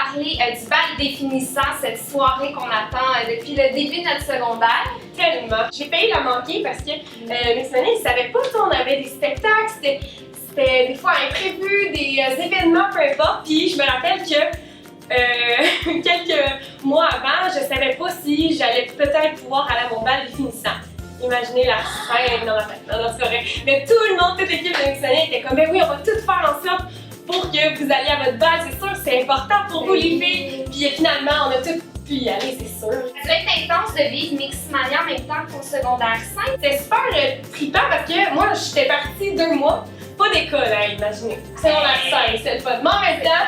parler du bal définissant, cette soirée qu'on attend depuis le début de notre secondaire. Tellement. J'ai failli la manquer parce que Miss Mania, ils savaient pas qu'on avait des spectacles, c'était des fois imprévu, des événements, peu importe. Puis je me rappelle que quelques mois avant, je savais pas si j'allais peut-être pouvoir aller à mon bal définissant. Imaginez la scène dans ma tête. Non, c'est vrai. Mais tout le monde, toute l'équipe de Miss Mania était comme, ben oui, on va tout faire en sorte pour que vous alliez à votre bal. C'est sûr, c'est important pour vous les filles. Puis finalement, on a tout pu y aller, c'est sûr. Ça doit être intense de vivre Mixmania en même temps qu'au secondaire 5. C'était super trippant parce que moi, j'étais partie 2 mois. Pas d'école, hein, imaginez. C'est mon accent, c'est le fun. Mais en même temps,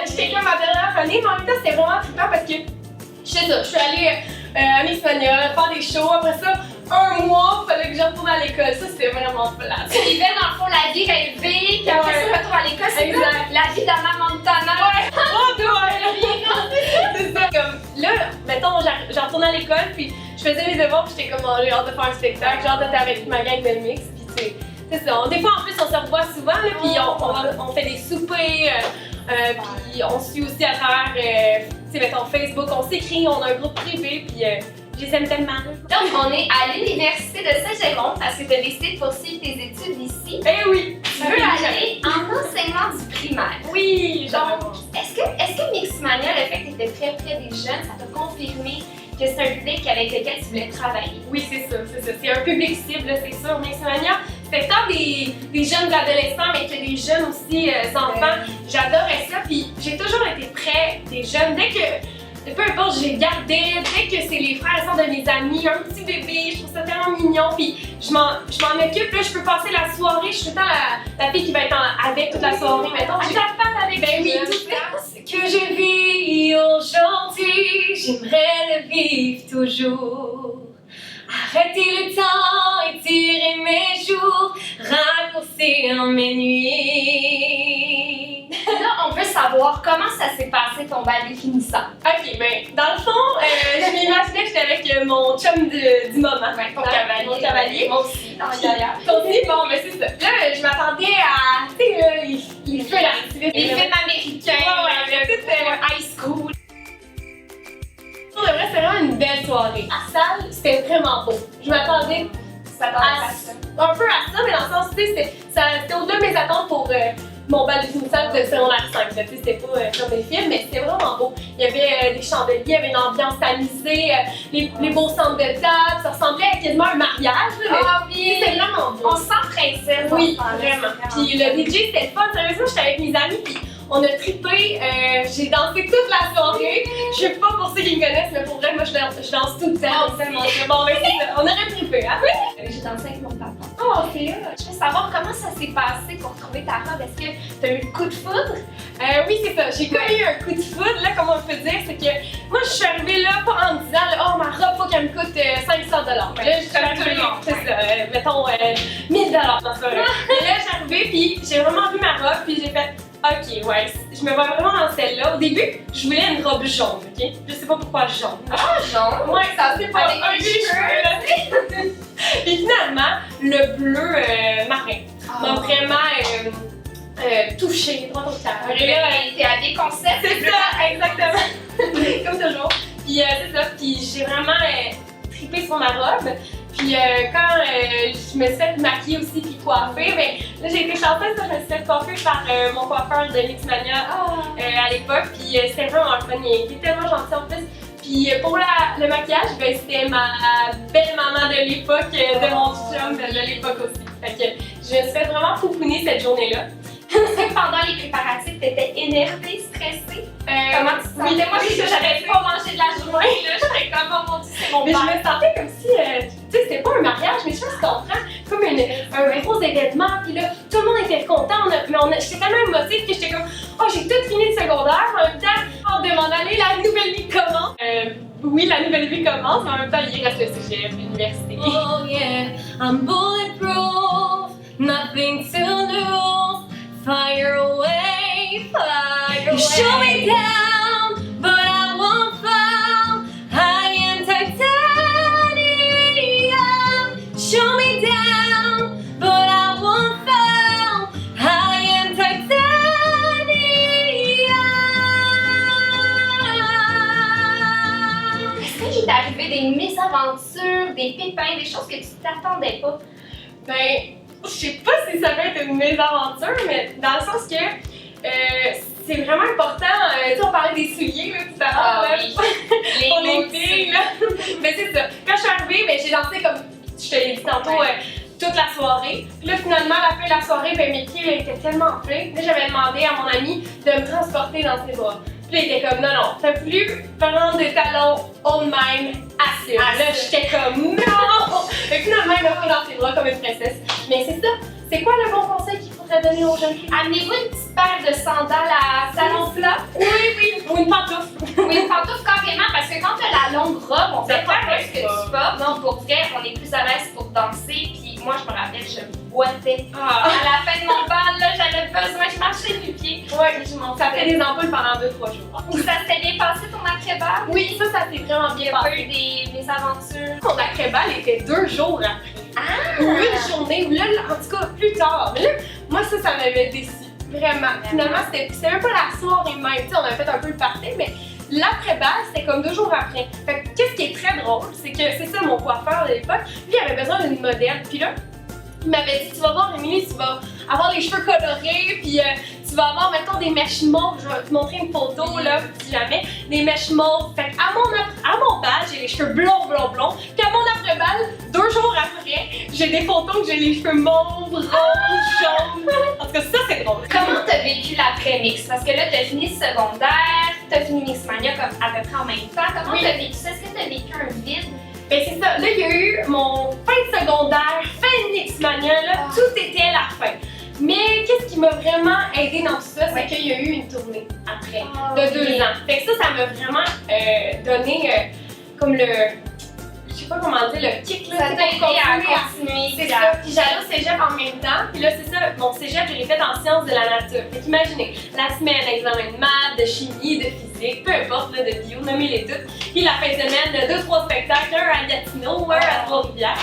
j'étais comme ma dernière année, mais en même temps, c'était vraiment trippant parce que je suis allée à Mixmania faire des shows. Après ça, 1 mois, il fallait que je retourne à l'école. Ça, c'était vraiment plat. Tu vivais dans le fond la vie rêvée, puis après ça, retour à l'école, c'est la vie d'Anna Montana. Ouais, c'est ça. Comme là, mettons, j'en retourne à l'école, puis je faisais les devoirs, puis j'étais comme, oh, j'ai hâte de faire un spectacle, j'ai hâte d'être avec ma gang de mix, puis c'est ça. Des fois, en plus, on se revoit souvent, là, puis on fait des soupers, puis on se suit aussi à travers, tu sais, mettons, Facebook, on s'écrit, on a un groupe privé, puis je les aime tellement. Donc, on est à l'Université de Saint-Jérôme parce que tu as décidé de poursuivre tes études ici. Eh oui! Tu veux aller en enseignement du primaire. Oui! Donc, est-ce que Mixmania, le fait que tu étais très près des jeunes, ça t'a confirmé que c'est un public avec lequel tu voulais travailler? Oui, c'est ça. C'est un public cible, c'est sûr. Mixmania, c'est tant des jeunes adolescents, mais que des jeunes aussi enfants. J'adorais ça, puis j'ai toujours été près des jeunes. Peu importe, j'ai gardé, dès que c'est les frères et sœurs de mes amis, un petit bébé, je trouve ça tellement mignon, puis je m'en occupe, là, je peux passer la soirée, je suis tout le temps la fille qui va être avec toute la soirée, mettons. À chaque fois avec Ben oui, tout ce que je vis aujourd'hui, j'aimerais le vivre toujours. Arrêter le temps, étirer mes jours, raccourcir mes nuits. Là, on veut savoir comment ça s'est passé ton bal définissant. Ok, ben, dans le fond, je m'imaginais que j'étais avec mon chum du moment, Ton cavalier. mon cavalier. Moi aussi, d'ailleurs. Toi aussi, bon, ben c'est ça. Là, je m'attendais à, tu sais, là, les feux d'artifice. Les films américains, Ouais, high school. Pour de vrai, c'était vraiment une belle soirée. À salle, c'était vraiment beau. Je m'attendais à ça. un peu à ça, mais dans le sens, tu sais, c'était au-delà de mes attentes pour mon bal définissant de secondaire 5. Tu sais, c'était pas comme des films, mais c'était vraiment beau. Il y avait des chandeliers, il y avait une ambiance tamisée, les beaux centres de table, ça ressemblait à quasiment un mariage. Ah oui! C'était vraiment beau. On se sent princesse. Oui, vraiment. Puis le DJ, c'était le fun. Sérieusement, j'étais avec mes amis, puis on a trippé. J'ai dansé toute la soirée. Je sais pas pour ceux qui me connaissent, mais pour vrai, moi, je danse tout le temps. Bon, ben, on aurait trippé, hein? J'ai dansé avec mon papa. Oh, c'est là. Je veux savoir comment ça s'est passé pour trouver ta robe. Est-ce que tu as eu le coup de foudre? Oui, c'est ça. J'ai pas eu un coup de foudre, là, comme on peut dire. C'est que moi, je suis arrivée là, pas en me disant, là, oh, ma robe, faut qu'elle me coûte 500 $. Là, je suis arrivée, c'est ça, mettons 1000 $. Non, c'est vrai. Et là, je suis arrivée, puis j'ai vraiment vu ma robe, puis j'ai fait, ok, ouais, je me vois vraiment dans celle-là. Au début, je voulais une robe jaune, ok? Je sais pas pourquoi jaune. Ah, jaune! Ouais, ça c'est pas avec un les des cheveux, là. Et finalement, le bleu marin m'a vraiment touchée, droit au cœur. T'es habillée concept. C'est ça, exactement. Comme toujours. Puis c'est ça, puis j'ai vraiment trippé sur ma robe. Puis quand je me suis fait maquiller aussi puis coiffer, ben là j'ai été chanceuse, je me suis fait coiffer par mon coiffeur de Mixmania à l'époque. Puis c'était vraiment le fun, il était tellement gentil en plus. Puis pour le maquillage, ben, c'était ma belle-maman de l'époque, de mon chum de l'époque aussi. Fait que je me suis fait vraiment pouponner cette journée-là. Pendant les préparatifs, t'étais énervée, stressée? Comment tu te sentais? Oui, Moi, j'avais pas mangé de la journée, là. J'étais comme, oh mon Dieu, c'est mon Mais père. je me sentais comme si, tu sais, c'était pas un mariage, mais je sais pas si tu comprends, comme un gros événement, puis là, tout le monde était content, j'étais tellement émotive que j'étais comme, oh, j'ai tout fini le secondaire, en même temps, hâte de m'en aller, la nouvelle vie commence. Oui, la nouvelle vie commence, mais en même temps, il reste le cégep, l'université. Oh yeah, I'm bulletproof, nothing to lose, fire away, fire away. Shoot me down, but I won't fall, I am titanium. Shoot me down, but I won't fall, I am titanium. des pépins, des choses que tu t'attendais pas? Ben, je sais pas si ça peut être une mésaventure, mais dans le sens que c'est vraiment important. Tu sais, on parlait des souliers là, tout à l'heure. Là, Les pour mots les filles, là. Mais c'est ça. Quand je suis arrivée, ben, j'ai dansé comme je te l'ai dit tantôt toute la soirée. Puis là, finalement, à la fin de la soirée, ben, mes pieds là, étaient tellement enflés. Là, j'avais demandé à mon ami de me transporter dans ses bras. Puis là, il était comme non, t'as plus prendre des talons haut de même, assis. Là, j'étais comme non! Et finalement, il m'a pris dans ses bras comme une princesse. Mais c'est ça. C'est quoi le bon conseil qu'il faudrait donner aux jeunes filles? Amenez-vous une petite paire de sandales à salon plat. Oui, ou une pantoufle. Oui, une pantoufle carrément, parce que quand t'as la longue robe, on sait pas ce que tu portes. Non, pour vrai, on est plus à l'aise pour danser. Puis moi, je me rappelle, je boitais. À la fin de mon bal, là, j'avais besoin, je marchais du pied. Ouais, ça fait fait des ampoules pendant 2-3 jours. Ou ça s'était bien passé ton après-bal? Oui, ça s'est vraiment bien Il y a pas passé. eu des aventures. Mon après-bal était 2 jours après. Ah! Ou une journée, ou là, en tout cas, plus tard. Mais là, moi, ça m'avait déçu. Vraiment. Finalement, c'était même pas la soirée même. Tu sais, on avait fait un peu le party, mais l'après-balle, c'était comme 2 jours après. Fait que, qu'est-ce qui est très drôle, c'est que c'est ça mon coiffeur de l'époque. Lui, il avait besoin d'une modèle. Puis là, il m'avait dit, tu vas voir, Émilie, tu vas avoir les cheveux colorés, puis tu vas avoir, mettons, des mèches mauves. Je vais te montrer une photo, là, si jamais. Des mèches mauves. Fait qu'à mon bal, j'ai les cheveux blonds. Puis à mon après-bal, 2 jours après, j'ai des photos que j'ai les cheveux mauves, roses, jaunes. En tout cas, ça, c'est drôle. Comment t'as vécu l'après-mix? Parce que là, t'as fini le secondaire, t'as fini Mixmania comme à peu près en même temps. Comment t'as vécu ça? Est-ce que t'as vécu un vide? Ben c'est ça, là il y a eu mon fin de secondaire, fin de Mixmania, là, tout était la fin. Mais qu'est-ce qui m'a vraiment aidé dans tout ça, c'est qu'il y a eu une tournée après, de 2 ans. Fait que ça m'a vraiment donné comme le, je sais pas comment dire, le kick là, Ça t'a aidé à continuer. c'est ça. Puis j'allais au cégep en même temps. Puis là, c'est ça, mon cégep, je l'ai fait en sciences de la nature. Fait qu'imaginez, la semaine, examen de maths, de chimie, de physique, peu importe, là, de bio, nommez-les toutes. Puis la fin de semaine, 2-3 spectacles, un à Gatineau, un à Trois-Rivières.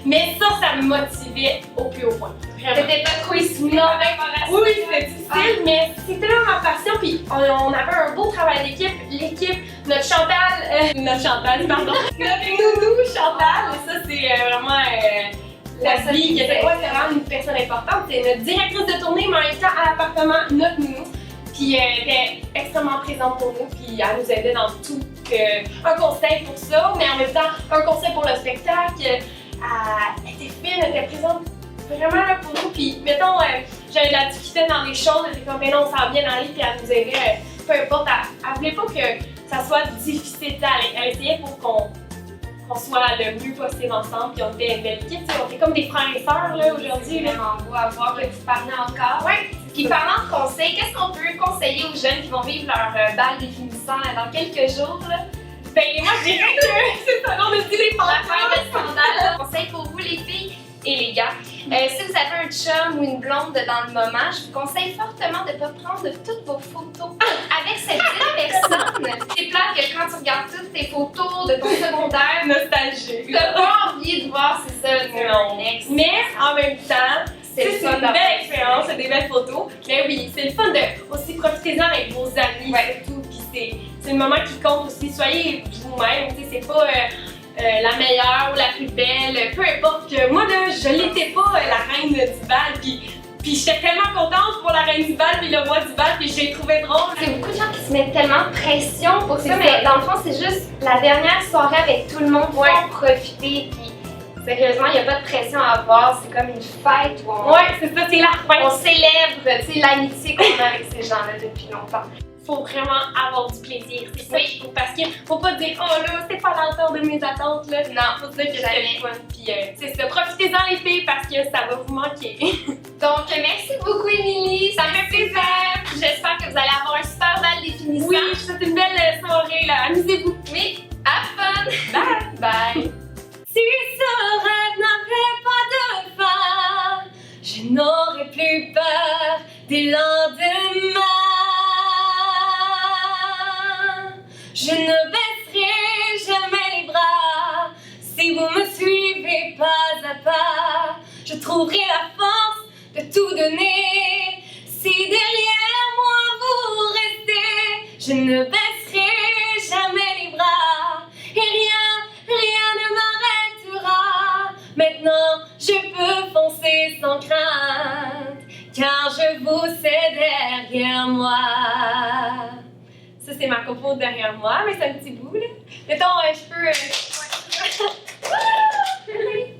Mais ça me motivait au plus haut point. Vraiment. T'étais pas trop essoufflée par rapport à ça? Oui, c'était difficile, mais c'était là ma passion. Puis on avait un beau travail d'équipe. L'équipe, notre Chantal, pardon. Notre nounou Chantal, ça c'est vraiment la vie qui était vraiment une personne importante. C'est notre directrice de tournée, mais en même temps à l'appartement, notre nounou. Puis elle était extrêmement présente pour nous, puis elle nous aidait dans tout. Un conseil pour ça, mais en même temps, un conseil pour le spectacle. Elle était fine, elle était présente vraiment là pour nous. Puis mettons, j'avais de la difficulté dans les choses, elle était comme, mais non, ça va bien aller, puis elle nous aidait, peu importe. Elle voulait pas que ça soit difficile, elle essayait pour qu'on soit le mieux possible ensemble, puis on était une belle équipe, on était comme des frères et sœurs là aujourd'hui. C'est vraiment beau à voir que vous parlez encore. Ouais. Puis parlant de conseils, qu'est-ce qu'on peut conseiller aux jeunes qui vont vivre leur bal définissant là, dans quelques jours? Là? Ben moi je dirais que c'est ça, on a dit les L'affaire de scandale. Conseil pour vous les filles et les gars. Si vous avez un chum ou une blonde dans le moment, je vous conseille fortement de ne pas prendre toutes vos photos avec cette personne. C'est plate que quand tu regardes toutes tes photos de ton secondaire, nostalgique. t'as pas envie de voir, c'est ça, Non. un ex. Mais en même temps, c'est le fun une belle expérience, c'est des belles photos. Mais oui, c'est le fun de aussi profiter-en avec vos amis surtout. Puis c'est le moment qui compte aussi. Soyez vous-même, tu sais, c'est pas la meilleure ou la plus belle, peu importe. Que moi là, je l'étais pas la reine du bal. Puis j'étais tellement contente pour la reine du bal puis le roi du bal, puis je l'ai trouvé drôle. C'est beaucoup de gens qui se mettent tellement de pression pour ça, C'est mais ça. dans le fond, c'est juste la dernière soirée avec tout le monde pour en profiter. Puis sérieusement, il n'y a pas de pression à avoir. C'est comme une fête où on, Ouais, c'est ça, c'est la fin. on célèbre tu sais, l'amitié qu'on a avec ces gens-là depuis longtemps. Faut vraiment avoir du plaisir, c'est ça qu'il faut, parce qu'il faut pas dire oh là c'était pas à l'auteur de mes attentes là. Non, faut dire que c'était le fun. Puis c'est ça, profitez-en les filles parce que ça va vous manquer. Donc merci beaucoup Émilie, ça me fait plaisir. J'espère que vous allez avoir un super bal définissant. Oui, je vous souhaite une belle soirée là, amusez-vous. Oui, have fun. Bye. Bye. Si ce rêve n'avait pas de fin, je n'aurais plus peur des lendemains. Je ne baisserai jamais les bras si vous me suivez pas à pas. Je trouverai la force de tout donner si derrière moi vous restez. Je ne baisserai jamais les bras et rien ne m'arrêtera. sans crainte, car je vous sais derrière moi. Ça, c'est ma copo derrière moi, mais c'est un petit bout, là. Mettons, je peux...